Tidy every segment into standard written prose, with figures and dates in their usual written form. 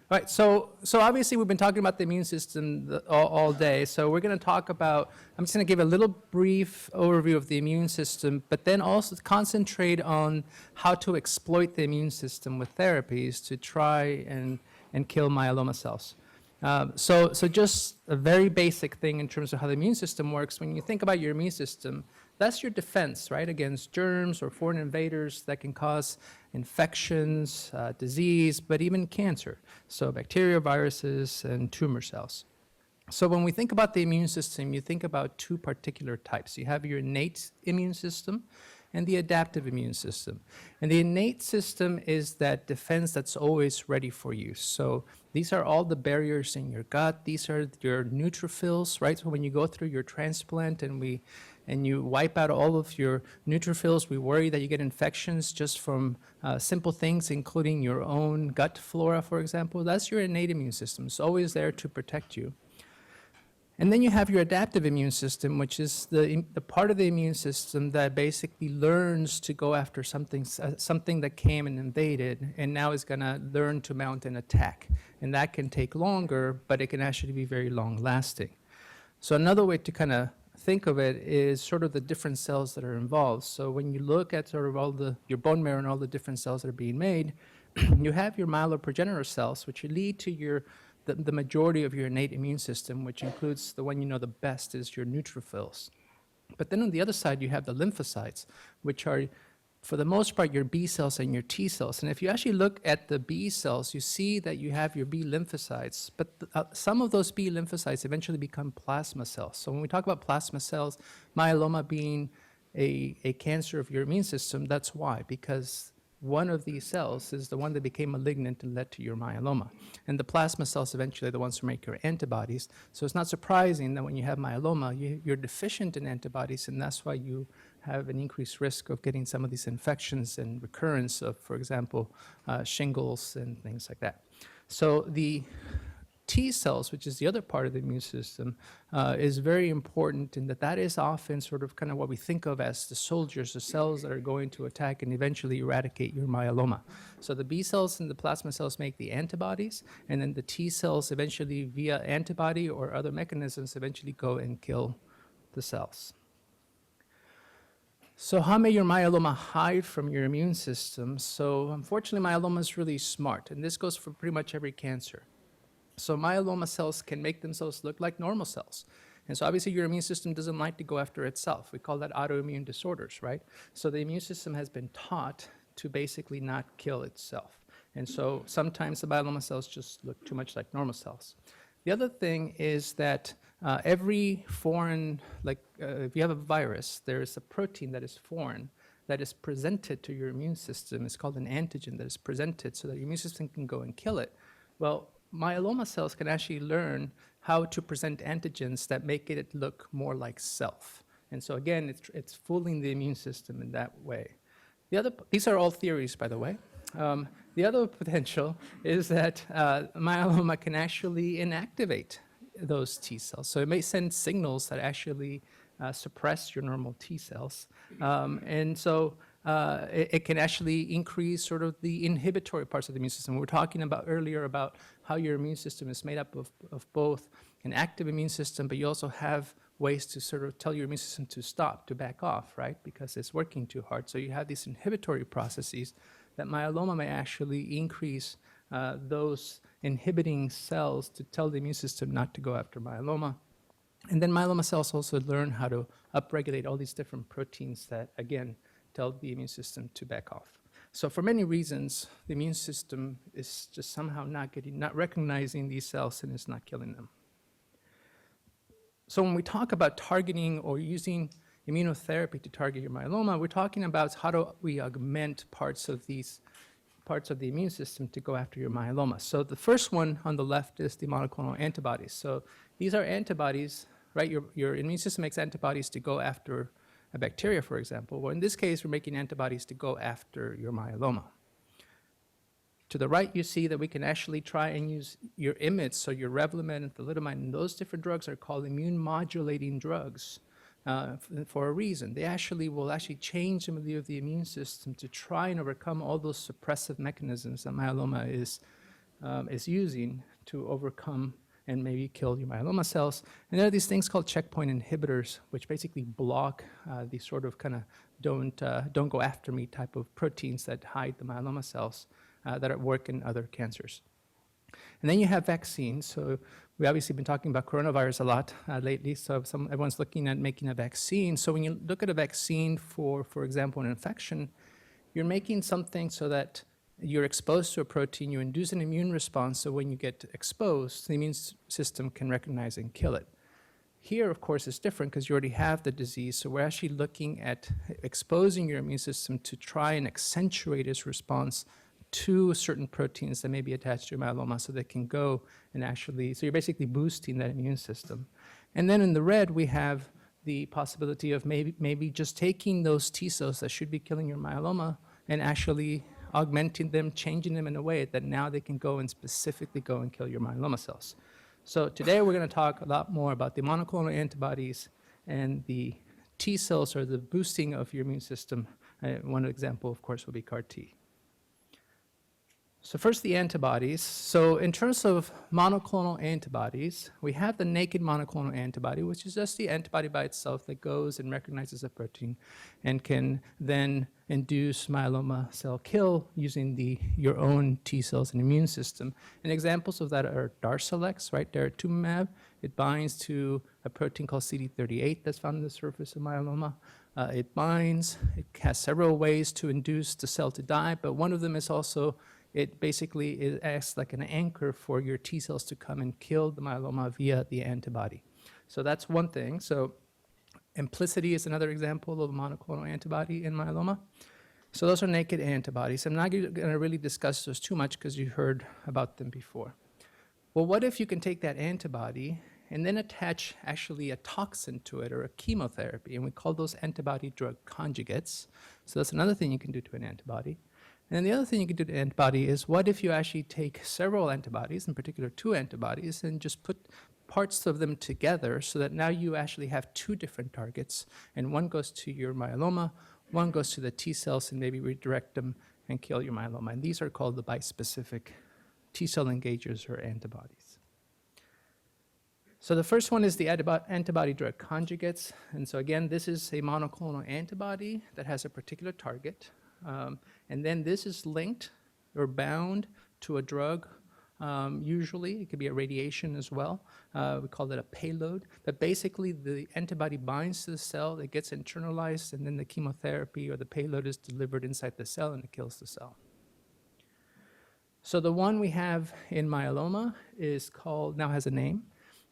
Right, so obviously we've been talking about the immune system all day, so we're going to talk about, I'm just going to give a little brief overview of the immune system, but then also concentrate on how to exploit the immune system with therapies to try and kill myeloma cells. So just a very basic thing in terms of how the immune system works. When you think about your immune system, that's your defense, right, against germs or foreign invaders that can cause infections, disease, but even cancer. So bacteria, viruses, and tumor cells. So when we think about the immune system, you think about two particular types. You have your innate immune system and the adaptive immune system. And the innate system is that defense that's always ready for you. So these are all the barriers in your gut. These are your neutrophils, right? So when you go through your transplant and you wipe out all of your neutrophils, we worry that you get infections just from simple things, including your own gut flora, for example. That's your innate immune system. It's always there to protect you. And then you have your adaptive immune system, which is the part of the immune system that basically learns to go after something that came and invaded, and now is going to learn to mount an attack. And that can take longer, but it can actually be very long-lasting. So another way to kind of think of it is sort of the different cells that are involved. So when you look at sort of your bone marrow and all the different cells that are being made, you have your myeloprogenitor cells, which lead to the majority of your innate immune system, which includes the one you know the best is your neutrophils. But then on the other side, you have the lymphocytes, which are, for the most part, your B cells and your T cells. And if you actually look at the B cells, you see that you have your B lymphocytes, but some of those B lymphocytes eventually become plasma cells. So when we talk about plasma cells, myeloma being a cancer of your immune system, that's why, because one of these cells is the one that became malignant and led to your myeloma. And the plasma cells eventually are the ones who make your antibodies. So it's not surprising that when you have myeloma, you're deficient in antibodies, and that's why you have an increased risk of getting some of these infections and recurrence of, for example, shingles and things like that. So the T cells, which is the other part of the immune system, is very important in that is often sort of kind of what we think of as the soldiers, the cells that are going to attack and eventually eradicate your myeloma. So the B cells and the plasma cells make the antibodies, and then the T cells eventually via antibody or other mechanisms eventually go and kill the cells. So how may your myeloma hide from your immune system? So unfortunately, myeloma is really smart, and this goes for pretty much every cancer. So myeloma cells can make themselves look like normal cells. And so obviously your immune system doesn't like to go after itself. We call that autoimmune disorders, right? So the immune system has been taught to basically not kill itself. And so sometimes the myeloma cells just look too much like normal cells. The other thing is that every foreign, if you have a virus, there is a protein that is foreign that is presented to your immune system. It's called an antigen that is presented so that your immune system can go and kill it. Well, myeloma cells can actually learn how to present antigens that make it look more like self. And so again, it's fooling the immune system in that way. These are all theories, by the way. The other potential is that myeloma can actually inactivate those T cells. So it may send signals that actually suppress your normal T cells. And so it can actually increase sort of the inhibitory parts of the immune system. We were talking about earlier about how your immune system is made up of both an active immune system, but you also have ways to sort of tell your immune system to stop, to back off, right? Because it's working too hard. So you have these inhibitory processes that myeloma may actually increase those inhibiting cells to tell the immune system not to go after myeloma. And then myeloma cells also learn how to upregulate all these different proteins that, again, tell the immune system to back off. So for many reasons, the immune system is just somehow not recognizing these cells and is not killing them. So when we talk about targeting or using immunotherapy to target your myeloma, we're talking about how do we augment parts of the immune system to go after your myeloma. So the first one on the left is the monoclonal antibodies. So these are antibodies, right? Your immune system makes antibodies to go after a bacteria, for example. Well, in this case, we're making antibodies to go after your myeloma. To the right, you see that we can actually try and use your IMiDs, so your Revlimid and thalidomide, and those different drugs are called immune modulating drugs for a reason. They will change the milieu of the immune system to try and overcome all those suppressive mechanisms that myeloma is is using to overcome and maybe kill your myeloma cells. And there are these things called checkpoint inhibitors, which basically block these sort of kind of don't go after me type of proteins that hide the myeloma cells that work in other cancers. And then you have vaccines. So we obviously been talking about coronavirus a lot lately. So everyone's looking at making a vaccine. So when you look at a vaccine for example, an infection, you're making something so that you're exposed to a protein, you induce an immune response, so when you get exposed, the immune system can recognize and kill it. Here, of course, it's different because you already have the disease, so we're actually looking at exposing your immune system to try and accentuate its response to certain proteins that may be attached to your myeloma so they can go and actually, so you're basically boosting that immune system. And then in the red, we have the possibility of maybe just taking those T cells that should be killing your myeloma and actually augmenting them, changing them in a way that now they can go and specifically go and kill your myeloma cells. So today we're going to talk a lot more about the monoclonal antibodies and the T cells, or the boosting of your immune system. One example, of course, will be CAR T. So first, the antibodies. So in terms of monoclonal antibodies, we have the naked monoclonal antibody, which is just the antibody by itself that goes and recognizes a protein and can then induce myeloma cell kill using your own T cells and immune system. And examples of that are Darzalex, right? Daratumumab. It binds to a protein called CD38 that's found on the surface of myeloma. It binds. It has several ways to induce the cell to die, but one of them is also it basically acts like an anchor for your T cells to come and kill the myeloma via the antibody. So that's one thing. So implicity is another example of a monoclonal antibody in myeloma. So those are naked antibodies. I'm not going to really discuss those too much because you heard about them before. Well, what if you can take that antibody and then attach actually a toxin to it, or a chemotherapy, and we call those antibody drug conjugates. So that's another thing you can do to an antibody. And then the other thing you can do to an antibody is, what if you actually take several antibodies, in particular 2 antibodies, and just put parts of them together so that now you actually have 2 different targets, and one goes to your myeloma, one goes to the T cells, and maybe redirect them and kill your myeloma. And these are called the bispecific T cell engagers, or antibodies. So the first one is the antibody drug conjugates. And so again, this is a monoclonal antibody that has a particular target. And then this is linked or bound to a drug. Usually, it could be a radiation as well. We call it a payload. But basically, the antibody binds to the cell, it gets internalized, and then the chemotherapy or the payload is delivered inside the cell, and it kills the cell. So the one we have in myeloma is called, now has a name.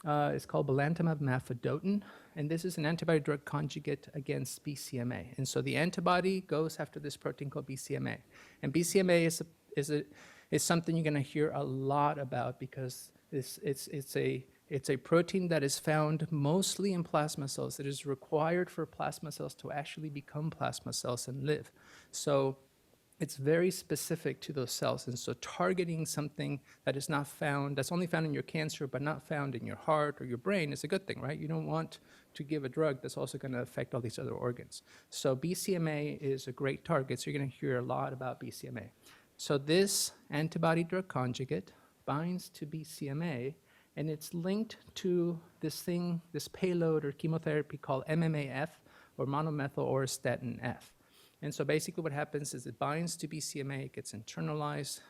It's called Belantamab mafodotin, and this is an antibody drug conjugate against BCMA. And so the antibody goes after this protein called BCMA. And BCMA is something you're going to hear a lot about because it's a protein that is found mostly in plasma cells. It is required for plasma cells to actually become plasma cells and live. So it's very specific to those cells, and so targeting something that is not found, that's only found in your cancer but not found in your heart or your brain, is a good thing, right? You don't want to give a drug that's also going to affect all these other organs. So BCMA is a great target, so you're going to hear a lot about BCMA. So this antibody drug conjugate binds to BCMA, and it's linked to this thing, this payload or chemotherapy called MMAF, or monomethyl auristatin F. And so basically what happens is it binds to BCMA, it gets internalized,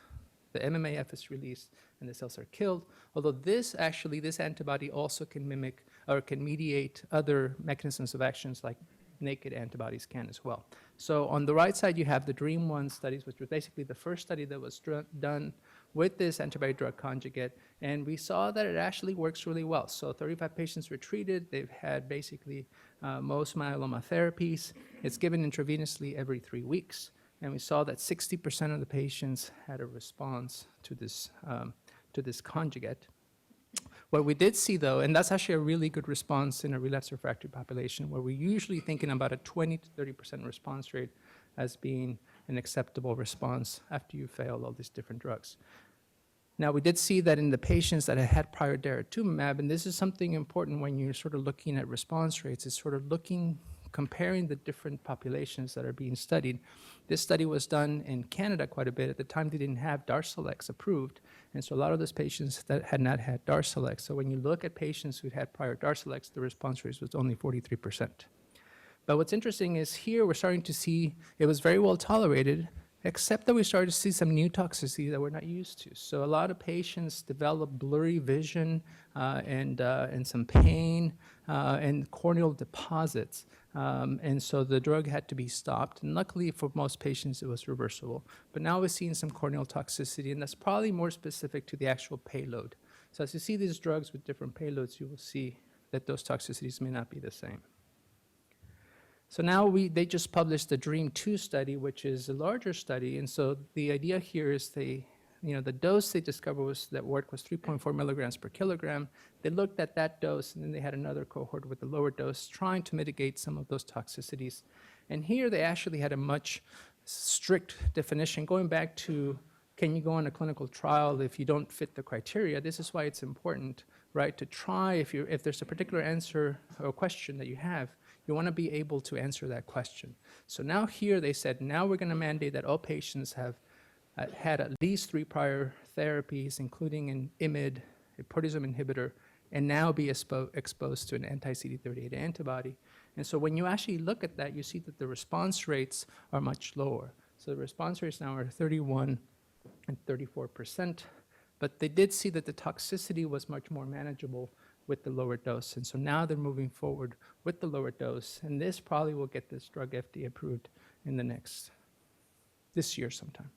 the MMAF is released, and the cells are killed. Although this antibody also can mimic or can mediate other mechanisms of actions like naked antibodies can as well. So on the right side, you have the DREAM-1 studies, which was basically the first study that was done with this antibody drug conjugate, and we saw that it actually works really well. So 35 patients were treated. They've had basically most myeloma therapies. It's given intravenously every 3 weeks, and we saw that 60% of the patients had a response to this conjugate. What we did see, though, and that's actually a really good response in a relapsed refractory population, where we're usually thinking about a 20 to 30% response rate as being an acceptable response after you fail all these different drugs. Now, we did see that in the patients that had prior daratumumab, and this is something important when you're sort of looking at response rates, is sort of comparing the different populations that are being studied. This study was done in Canada quite a bit. At the time, they didn't have Darzalex approved, and so a lot of those patients that had not had Darzalex. So when you look at patients who had prior Darzalex, the response rate was only 43%. But what's interesting is here we're starting to see it was very well tolerated, except that we started to see some new toxicity that we're not used to. So a lot of patients develop blurry vision and some pain and corneal deposits. And so the drug had to be stopped. And luckily for most patients, it was reversible. But now we're seeing some corneal toxicity, and that's probably more specific to the actual payload. So as you see these drugs with different payloads, you will see that those toxicities may not be the same. So now they just published the DREAM2 study, which is a larger study. And so the idea here is the dose they discovered that worked was 3.4 milligrams per kilogram. They looked at that dose, and then they had another cohort with a lower dose, trying to mitigate some of those toxicities. And here they actually had a much strict definition, going back to, can you go on a clinical trial if you don't fit the criteria? This is why it's important, right, to try, if there's a particular answer or question that you have, you want to be able to answer that question. So now here they said, now we're going to mandate that all patients have had at least 3 prior therapies, including an IMiD, a proteasome inhibitor, and now be exposed to an anti-CD38 antibody. And so when you actually look at that, you see that the response rates are much lower. So the response rates now are 31 and 34%, but they did see that the toxicity was much more manageable with the lower dose. And so now they're moving forward with the lower dose, and this probably will get this drug FDA approved in this year sometime.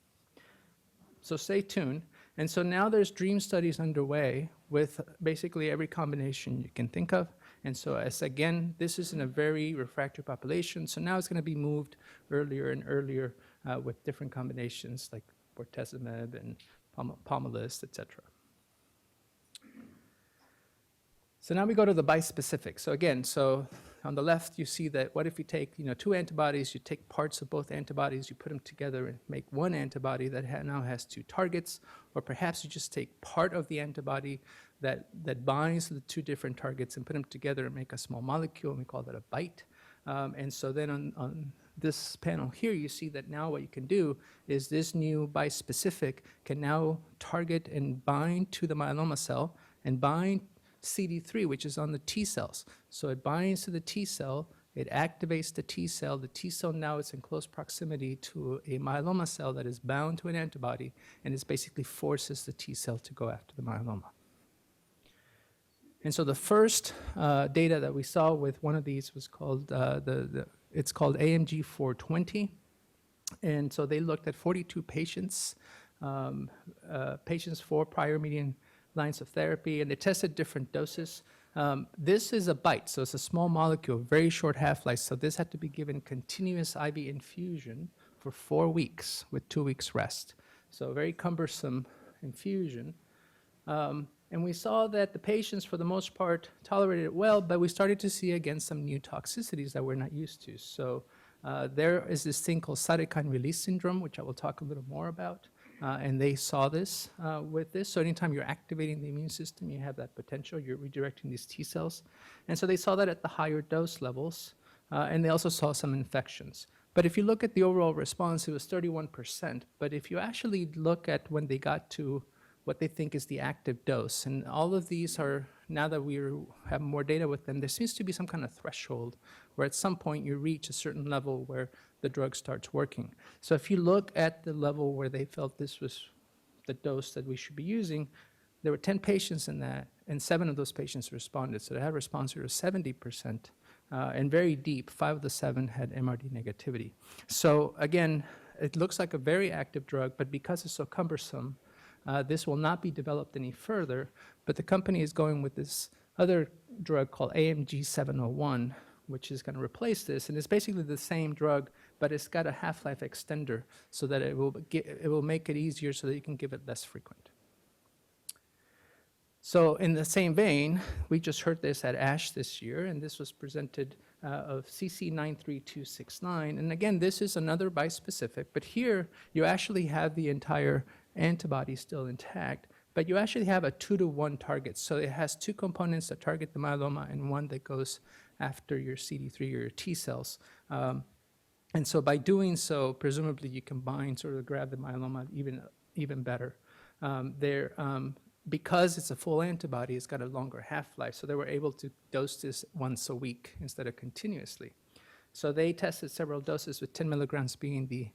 So stay tuned. And so now there's DREAM studies underway with basically every combination you can think of. And so again, this is in a very refractory population, so now it's gonna be moved earlier and earlier with different combinations like bortezomib and Pomalyst, et cetera. So now we go to the bispecific. So again, on the left, you see that what if you take 2 antibodies, you take parts of both antibodies, you put them together and make one antibody that now has 2 targets, or perhaps you just take part of the antibody that binds to the 2 different targets and put them together and make a small molecule, and we call that a BiTE. And so then on this panel here, you see that now what you can do is this new bispecific can now target and bind to the myeloma cell and bind CD3, which is on the T cells. So it binds to the T cell, it activates the T cell now is in close proximity to a myeloma cell that is bound to an antibody, and it basically forces the T cell to go after the myeloma. And so the first data that we saw with one of these was called, it's called AMG 420. And so they looked at 42 patients, patients 4 prior median lines of therapy, and they tested different doses. This is a BiTE, so it's a small molecule, very short half-life, so this had to be given continuous IV infusion for 4 weeks with 2 weeks rest. So a very cumbersome infusion. And we saw that the patients, for the most part, tolerated it well, but we started to see, again, some new toxicities that we're not used to. So there is this thing called cytokine release syndrome, which I will talk a little more about. And they saw this with this. So anytime you're activating the immune system, you have that potential. You're redirecting these T cells. And so they saw that at the higher dose levels. And they also saw some infections. But if you look at the overall response, it was 31%. But if you actually look at when they got to what they think is the active dose, and all of these are, now that we have more data with them, there seems to be some kind of threshold where at some point you reach a certain level where the drug starts working. So if you look at the level where they felt this was the dose that we should be using, there were 10 patients in that, and 7 of those patients responded. So they had a response rate of 70%, and very deep. 5 of the 7 had MRD negativity. So again, it looks like a very active drug, but because it's so cumbersome, this will not be developed any further, but the company is going with this other drug called AMG 701, which is going to replace this, and it's basically the same drug, but it's got a half-life extender so that it will make it easier so that you can give it less frequent. So in the same vein, we just heard this at ASH this year, and this was presented of CC93269. And again, this is another bispecific, but here you actually have the entire antibody still intact, but you actually have a 2-to-1 target. So it has 2 components that target the myeloma and 1 that goes after your CD3 or your T cells. And so by doing so, presumably you can bind, sort of grab the myeloma even better. Because it's a full antibody, it's got a longer half-life, so they were able to dose this once a week instead of continuously. So they tested several doses, with 10 milligrams being the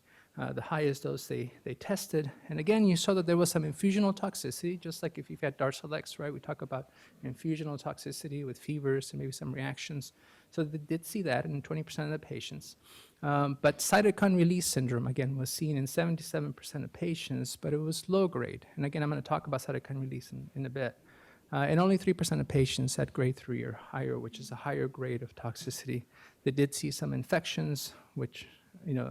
highest dose they tested. And again, you saw that there was some infusional toxicity, just like if you've had Darzalex, right? We talk about infusional toxicity with fevers and maybe some reactions. So they did see that in 20% of the patients. But cytokine release syndrome, again, was seen in 77% of patients, but it was low grade. And again, I'm going to talk about cytokine release in a bit. And only 3% of patients had grade 3 or higher, which is a higher grade of toxicity. They did see some infections, which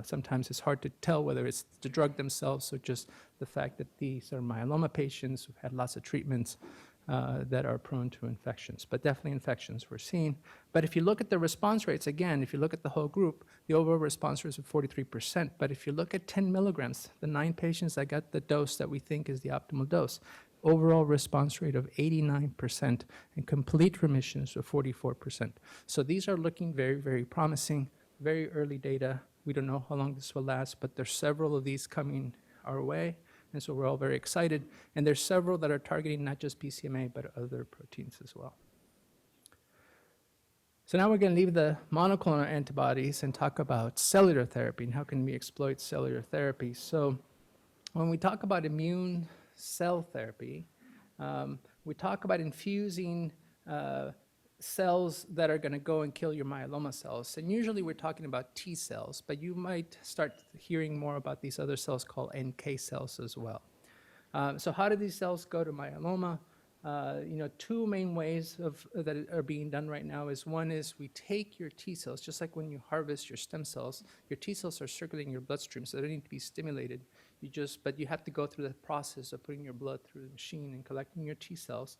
sometimes it's hard to tell whether it's the drug themselves or just the fact that these are myeloma patients who've had lots of treatments that are prone to infections. But definitely infections were seen. But if you look at the response rates, again, if you look at the whole group, the overall response rates are 43%. But if you look at 10 milligrams, the 9 patients that got the dose that we think is the optimal dose, overall response rate of 89% and complete remissions of 44%. So these are looking very, very promising, very early data. We don't know how long this will last, but there's several of these coming our way, and so we're all very excited. And there's several that are targeting not just BCMA, but other proteins as well. So now we're going to leave the monoclonal antibodies and talk about cellular therapy and how can we exploit cellular therapy. So when we talk about immune cell therapy, we talk about infusing cells that are going to go and kill your myeloma cells. And usually we're talking about T cells, but you might start hearing more about these other cells called NK cells as well. So how do these cells go to myeloma? Two main ways that are being done right now is one is we take your T cells, just like when you harvest your stem cells, your T cells are circulating your bloodstream, so they don't need to be stimulated. But you have to go through the process of putting your blood through the machine and collecting your T cells.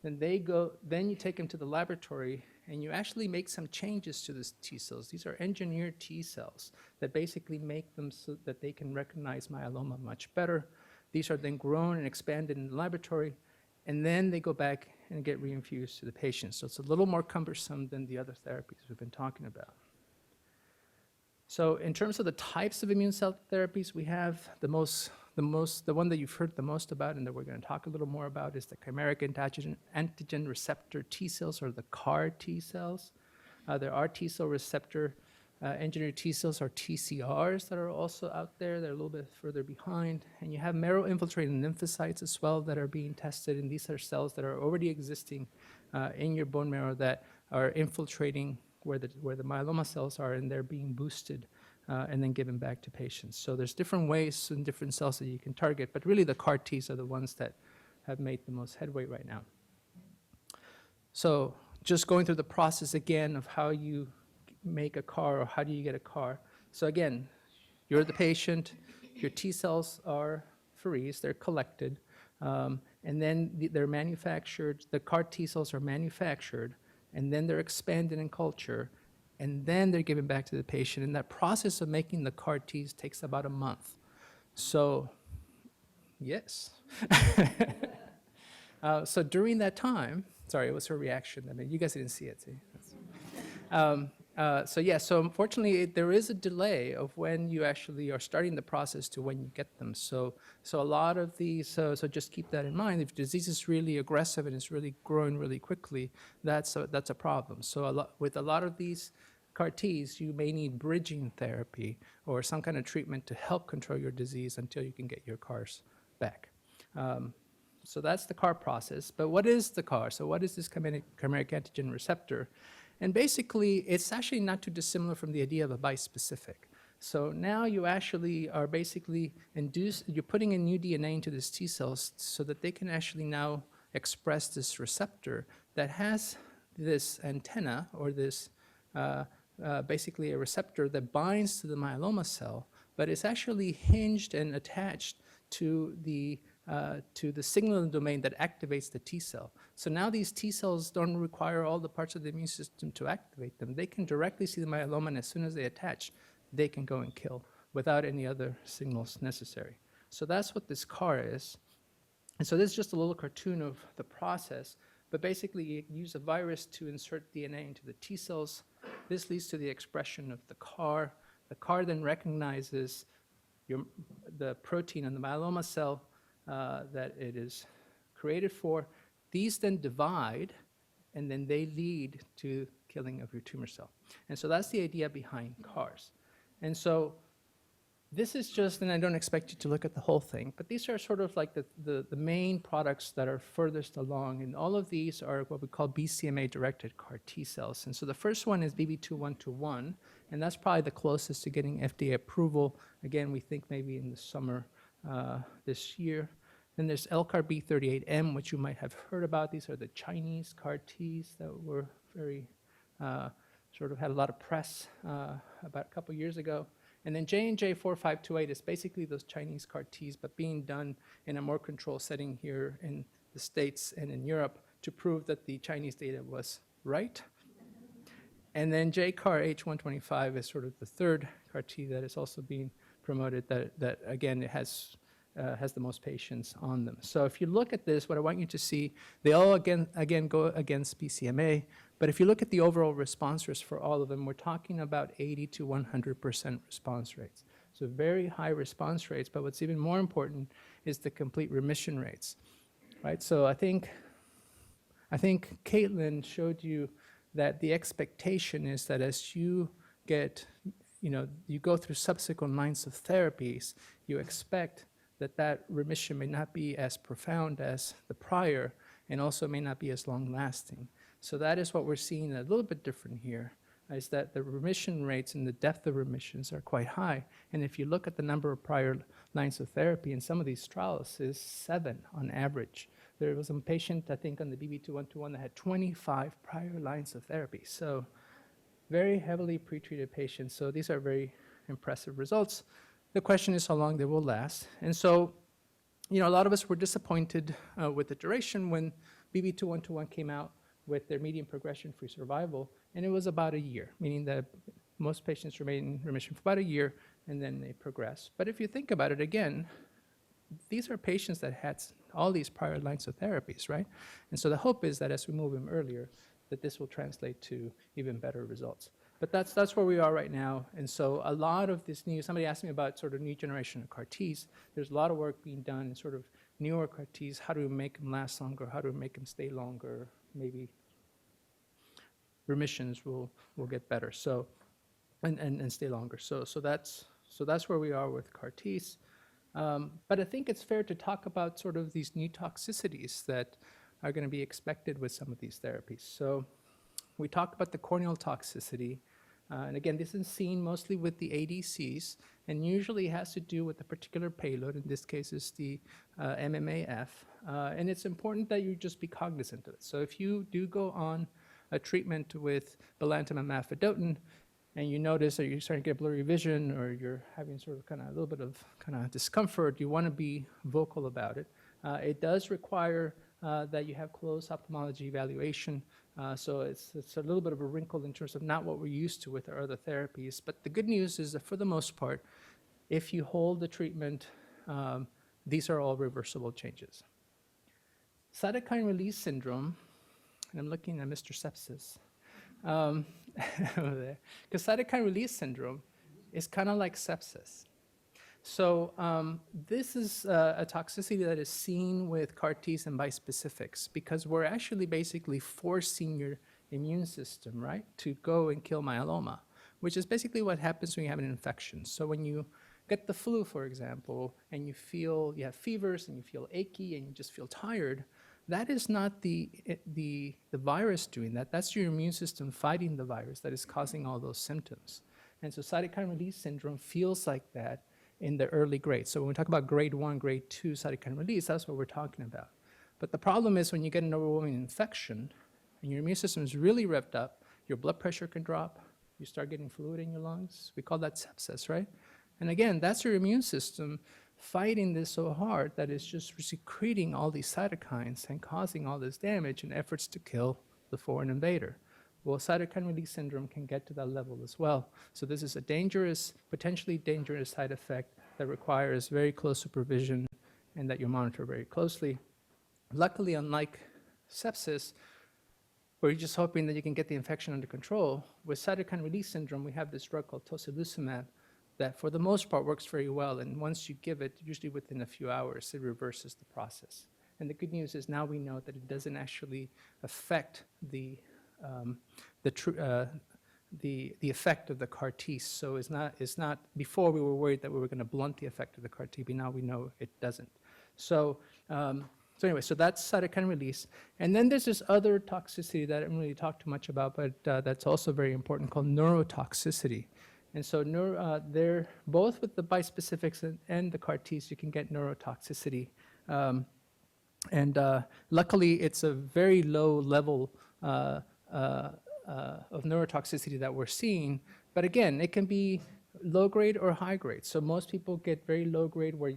Then you take them to the laboratory and you actually make some changes to these T cells. These are engineered T cells that basically make them so that they can recognize myeloma much better. These are then grown and expanded in the laboratory, and then they go back and get reinfused to the patient. So it's a little more cumbersome than the other therapies we've been talking about. So in terms of the types of immune cell therapies, we have the one that you've heard the most about and that we're going to talk a little more about is the chimeric antigen receptor T cells, or the CAR T cells. There are T cell receptor engineered T cells, or TCRs, that are also out there. They're a little bit further behind. And you have marrow-infiltrating lymphocytes as well that are being tested, and these are cells that are already existing in your bone marrow that are infiltrating where the myeloma cells are, and they're being boosted and then given back to patients. So there's different ways and different cells that you can target, but really the CAR Ts are the ones that have made the most headway right now. So just going through the process again of how you make a CAR, or how do you get a CAR. So again, you're the patient, your T cells are freezed, they're collected, and then they're manufactured, the CAR T cells are manufactured, and then they're expanded in culture, and then they're given back to the patient. And that process of making the CAR Ts takes about a month. So, yes. So during that time, sorry, it was her reaction. I mean, you guys didn't see it, see? So unfortunately, there is a delay of when you actually are starting the process to when you get them. So a lot of these, so just keep that in mind. If disease is really aggressive and it's really growing really quickly, that's a problem. So with a lot of these CAR Ts, you may need bridging therapy or some kind of treatment to help control your disease until you can get your CARs back. So that's the CAR process. But what is the CAR? So what is this chimeric antigen receptor? And basically, it's actually not too dissimilar from the idea of a bispecific. So now you actually are basically you're putting in new DNA into these T cells so that they can actually now express this receptor that has this antenna, or this basically a receptor that binds to the myeloma cell, but it's actually hinged and attached to the signaling domain that activates the T cell. So now these T cells don't require all the parts of the immune system to activate them. They can directly see the myeloma, and as soon as they attach, they can go and kill without any other signals necessary. So that's what this CAR is. And so this is just a little cartoon of the process, but basically you use a virus to insert DNA into the T cells. This leads to the expression of the CAR. The CAR then recognizes the protein in the myeloma cell that it is created for. These then divide, and then they lead to killing of your tumor cell. And so that's the idea behind CARs. And so this is just, and I don't expect you to look at the whole thing, but these are sort of like the main products that are furthest along. And all of these are what we call BCMA-directed CAR T cells. And so the first one is BB2121, and that's probably the closest to getting FDA approval. Again, we think maybe in the summer this year. Then there's LCAR-B38M, which you might have heard about. These are the Chinese CAR Ts that were very, sort of had a lot of press about a couple years ago. And then J&J 4528 is basically those Chinese CAR Ts, but being done in a more controlled setting here in the States and in Europe to prove that the Chinese data was right. And then JCAR H125 is sort of the third CAR T that is also being promoted that again, it has the most patients on them. So if you look at this, what I want you to see, they all again go against BCMA, but if you look at the overall response rates for all of them, we're talking about 80 to 100% response rates. So very high response rates, but what's even more important is the complete remission rates, right? So I think Caitlin showed you that the expectation is that as you get, you go through subsequent lines of therapies, you expect that remission may not be as profound as the prior and also may not be as long-lasting. So that is what we're seeing a little bit different here, is that the remission rates and the depth of remissions are quite high. And if you look at the number of prior lines of therapy in some of these trials is 7 on average. There was a patient, I think, on the BB2121 that had 25 prior lines of therapy. So very heavily pretreated patients. So these are very impressive results. The question is how long they will last. And so, a lot of us were disappointed with the duration when BB2121 came out with their median progression-free survival, and it was about a year, meaning that most patients remain in remission for about a year, and then they progress. But if you think about it again, these are patients that had all these prior lines of therapies, right? And so the hope is that as we move them earlier, that this will translate to even better results. But that's where we are right now. And so a lot of this somebody asked me about sort of new generation of CAR Ts. There's a lot of work being done in sort of newer CAR Ts. How do we make them last longer? How do we make them stay longer? Maybe remissions will get better. So, and stay longer. So that's where we are with CAR Ts. But I think it's fair to talk about sort of these new toxicities that are going to be expected with some of these therapies. So we talked about the corneal toxicity. And again, this is seen mostly with the ADCs and usually has to do with the particular payload. In this case, it's the MMAF. And it's important that you just be cognizant of it. So if you do go on a treatment with Belantamab mafodotin and you notice that you're starting to get blurry vision or you're having sort of kind of a little bit of kind of discomfort, you want to be vocal about it. It does require that you have close ophthalmology evaluation. So it's a little bit of a wrinkle in terms of not what we're used to with our other therapies. But the good news is that for the most part, if you hold the treatment, these are all reversible changes. Cytokine release syndrome, and I'm looking at Mr. Sepsis over there, because cytokine release syndrome is kind of like sepsis. So this is a toxicity that is seen with CAR Ts and bispecifics because we're actually basically forcing your immune system, right, to go and kill myeloma, which is basically what happens when you have an infection. So when you get the flu, for example, and you have fevers and you feel achy and you just feel tired, that is not the virus doing that. That's your immune system fighting the virus that is causing all those symptoms. And so cytokine release syndrome feels like that in the early grades. So when we talk about grade 1, grade 2 cytokine release, that's what we're talking about. But the problem is when you get an overwhelming infection and your immune system is really revved up, your blood pressure can drop, you start getting fluid in your lungs. We call that sepsis, right? And again, that's your immune system fighting this so hard that it's just secreting all these cytokines and causing all this damage in efforts to kill the foreign invader. Well, cytokine release syndrome can get to that level as well. So this is a dangerous, potentially dangerous side effect that requires very close supervision and that you monitor very closely. Luckily, unlike sepsis, where you're just hoping that you can get the infection under control, with cytokine release syndrome, we have this drug called tocilizumab that for the most part works very well. And once you give it, usually within a few hours, it reverses the process. And the good news is now we know that it doesn't actually affect the effect of the CAR T. So it's not, before we were worried that we were going to blunt the effect of the CAR T, but now we know it doesn't. So anyway, so that's cytokine release. And then there's this other toxicity that I didn't really talk too much about, but that's also very important, called neurotoxicity. And so they're both with the bispecifics and the CAR Ts, you can get neurotoxicity. Luckily, it's a very low level of neurotoxicity that we're seeing. But again, it can be low grade or high grade. So most people get very low grade where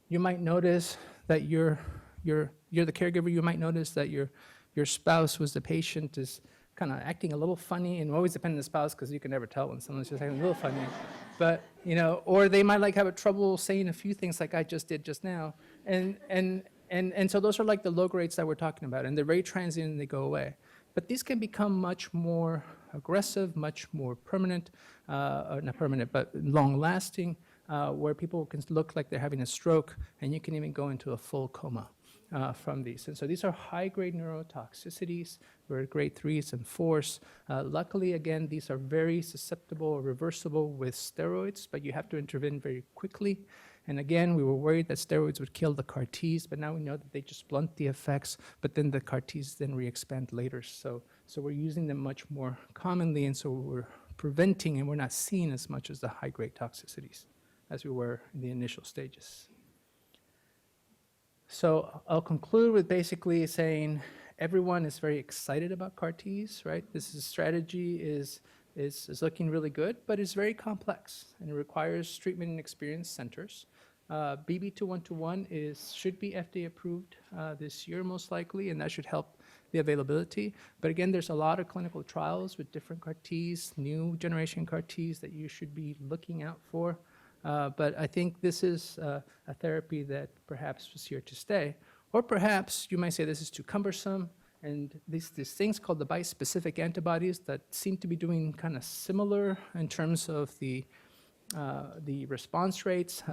you might notice that you're the caregiver, you might notice that your spouse who's the patient is kind of acting a little funny, and always depend on the spouse because you can never tell when someone's just acting a little funny. But, or they might like have a trouble saying a few things like I just did just now. And so those are like the low grades that we're talking about, and they're very transient and they go away. But these can become much more aggressive, much more permanent, not permanent, but long-lasting, where people can look like they're having a stroke, and you can even go into a full coma from these. And so these are high-grade neurotoxicities. We're grade 3s and 4s. Luckily, again, these are very susceptible or reversible with steroids, but you have to intervene very quickly. And again, we were worried that steroids would kill the CAR Ts, but now we know that they just blunt the effects, but then the CAR Ts then re-expand later. So we're using them much more commonly, and so we're preventing, and we're not seeing as much as the high-grade toxicities as we were in the initial stages. So I'll conclude with basically saying everyone is very excited about CAR Ts, right? Strategy is looking really good, but it's very complex, and it requires treatment and experienced centers. BB2121 should be FDA approved this year, most likely, and that should help the availability. But again, there's a lot of clinical trials with different CAR Ts, new generation CAR Ts that you should be looking out for. But I think this is a therapy that perhaps was here to stay. Or perhaps you might say this is too cumbersome, and these things called the bispecific antibodies that seem to be doing kind of similar in terms of the response rates.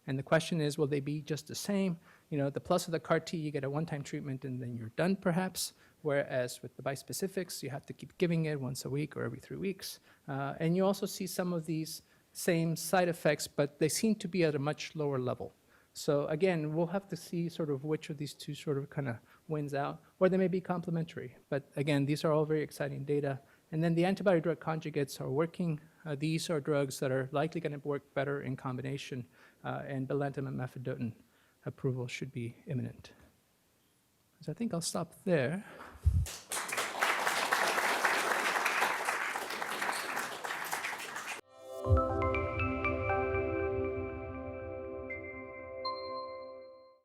And the question is, will they be just the same? The plus of the CAR T, you get a one-time treatment and then you're done perhaps. Whereas with the bispecifics, you have to keep giving it once a week or every 3 weeks. And you also see some of these same side effects, but they seem to be at a much lower level. So again, we'll have to see sort of which of these two sort of kind of wins out, or they may be complementary. But again, these are all very exciting data. And then the antibody drug conjugates are working. These are drugs that are likely going to work better in combination, and Belantamab mafodotin approval should be imminent. So I think I'll stop there.